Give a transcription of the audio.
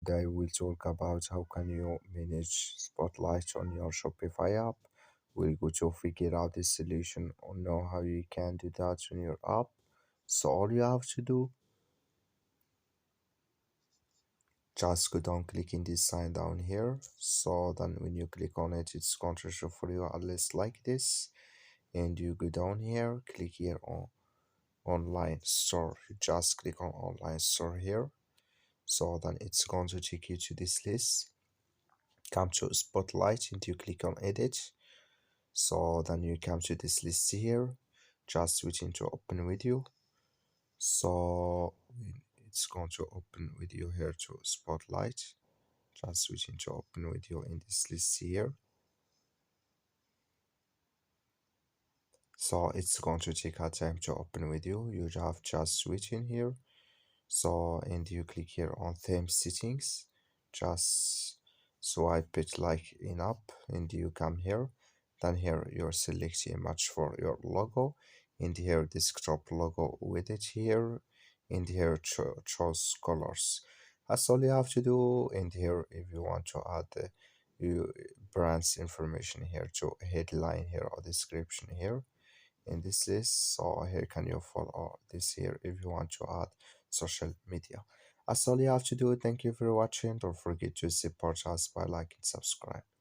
today we'll talk about how can you manage Spotlight on your Shopify app. We'll go to figure out the solution or know how you can do that on your app. So all you have to do, just go down, click in this sign down here. So then when you click on it, it's going to show for you a list like this. And you go down here, click here on online store. You just click on online store here. So then it's going to take you to this list. Come to Spotlight and you click on edit. So then you come to this list here. Just switching to open video. So it's going to open video here to Spotlight. Just switching to open video in this list here. So it's going to take a time to open video. You have just switch in here. So and you click here on theme settings. Just swipe it like in up and you come here. Then here you're selecting image for your logo. And here desktop logo with it here. And here choose colors. That's all you have to do. And here if you want to add the you brand's information here to headline here or description here in this list. So here can you follow this here if you want to add social media. That's all you have to do. Thank you for watching. Don't forget to support us by liking, subscribe.